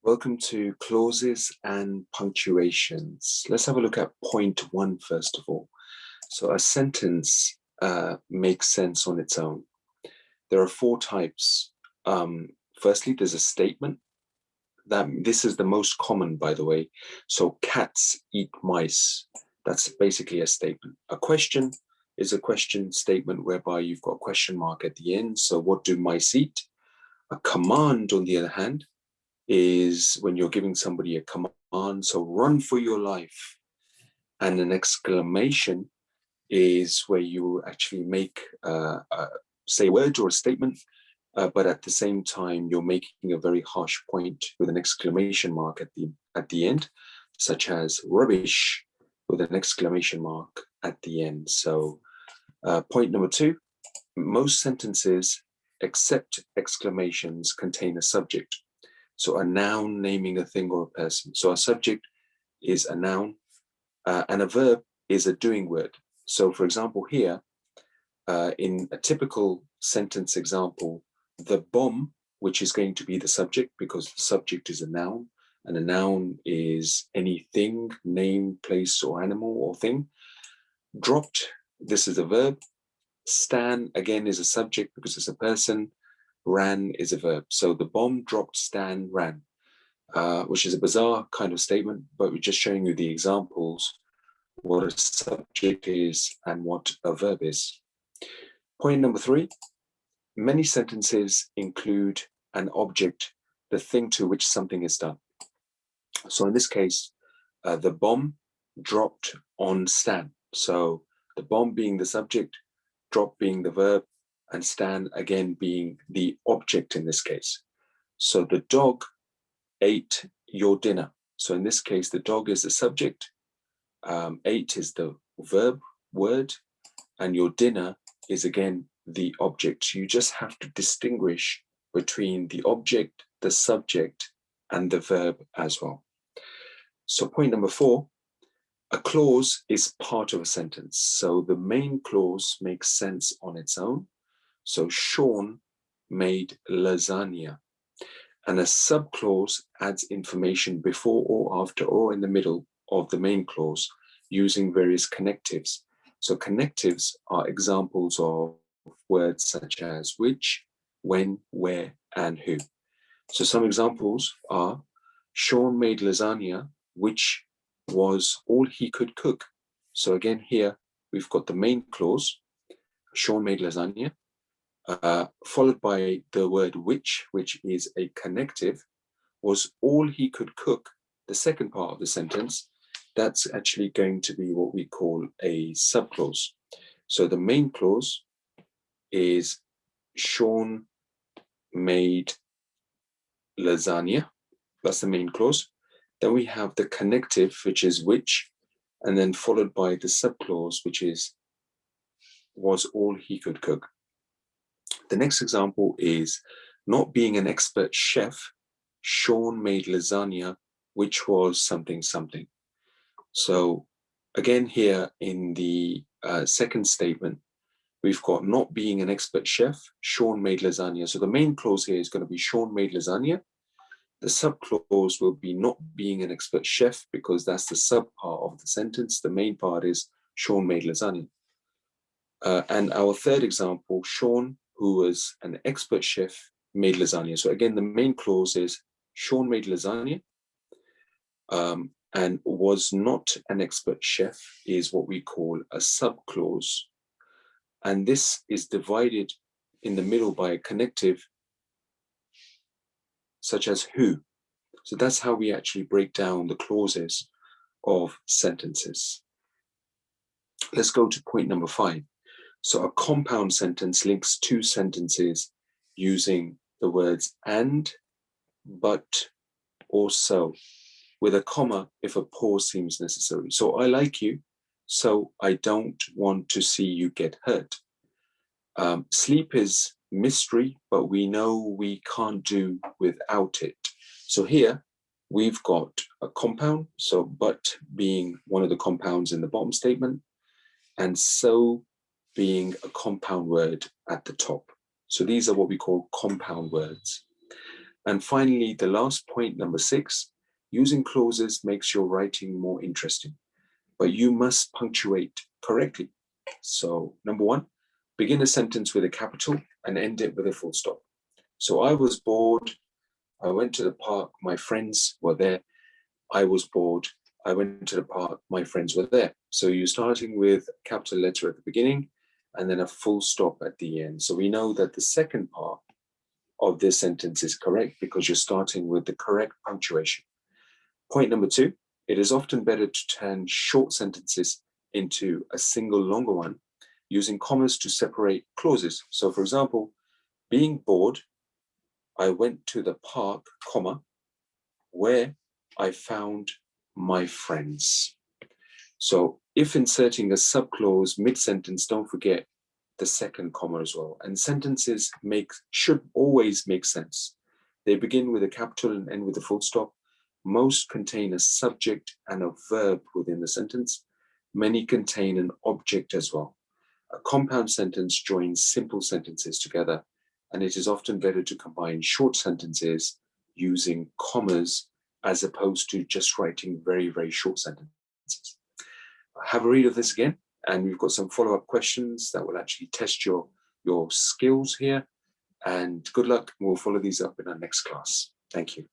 Welcome to clauses and punctuations. Let's have a look at point one first of all. So a sentence makes sense on its own. There are four types. Firstly, there's a statement. This is the most common, by the way. So cats eat mice. That's basically a statement. A question is a question statement whereby you've got a question mark at the end. So what do mice eat? A command, on the other hand, is when you're giving somebody a command. So run for your life. And an exclamation is where you actually make say a word or a statement, but at the same time you're making a very harsh point with an exclamation mark at the end, such as rubbish with an exclamation mark at the end. So point number two, most sentences except exclamations contain a subject. So a noun naming a thing or a person. So a subject is a noun, and a verb is a doing word. So for example, here, in a typical sentence example, the bomb, which is going to be the subject because the subject is a noun, and a noun is anything, name, place, or animal or thing. Dropped, this is a verb. Stan, again, is a subject because it's a person. Ran is a verb. So the bomb dropped, Stan ran, which is a bizarre kind of statement, but we're just showing you the examples, what a subject is and what a verb is. Point number three, many sentences include an object, the thing to which something is done. So in this case, the bomb dropped on Stan. So the bomb being the subject, drop being the verb, and Stan again being the object in this case. So the dog ate your dinner. So in this case, the dog is the subject, ate is the verb word, and your dinner is again the object. You just have to distinguish between the object, the subject, and the verb as well. So point number four, a clause is part of a sentence. So the main clause makes sense on its own. So Sean made lasagna. And a subclause adds information before or after or in the middle of the main clause using various connectives. So connectives are examples of words such as which, when, where, and who. So some examples are Sean made lasagna, which was all he could cook. So again, here we've got the main clause, Sean made lasagna, followed by the word which is a connective, was all he could cook. The second part of the sentence, that's actually going to be what we call a subclause. So the main clause is Sean made lasagna. That's the main clause. Then we have the connective, which is which, and then followed by the subclause, which is was all he could cook. The next example is not being an expert chef, Sean made lasagna, which was something, something. So again, here in the second statement, we've got not being an expert chef, Sean made lasagna. So the main clause here is going to be Sean made lasagna. The subclause will be not being an expert chef because that's the sub part of the sentence. The main part is Sean made lasagna. And our third example, Sean, who was an expert chef, made lasagna. So again, the main clause is Sean made lasagna, and was not an expert chef is what we call a subclause. And this is divided in the middle by a connective such as who. So that's how we actually break down the clauses of sentences. Let's go to point number 5. So a compound sentence links two sentences using the words and, but, or so, with a comma if a pause seems necessary. So I like you, so I don't want to see you get hurt. Sleep is mystery, but we know we can't do without it. So here we've got a compound, so but being one of the compounds in the bottom statement, and so being a compound word at the top. So these are what we call compound words. And finally, the last point, number 6, using clauses makes your writing more interesting, but you must punctuate correctly. So number 1, begin a sentence with a capital and end it with a full stop. So I was bored. I went to the park. My friends were there. I was bored. I went to the park. My friends were there. So you're starting with a capital letter at the beginning and then a full stop at the end. So we know that the second part of this sentence is correct because you're starting with the correct punctuation. Point number 2, it is often better to turn short sentences into a single longer one using commas to separate clauses. So for example, being bored, I went to the park, comma, where I found my friends. So if inserting a subclause mid-sentence, don't forget the second comma as well. And sentences should always make sense. They begin with a capital and end with a full stop. Most contain a subject and a verb within the sentence. Many contain an object as well. A compound sentence joins simple sentences together, and it is often better to combine short sentences using commas as opposed to just writing very, very short sentences. Have a read of this again, and we've got some follow-up questions that will actually test your skills here. And good luck. We'll follow these up in our next class. Thank you.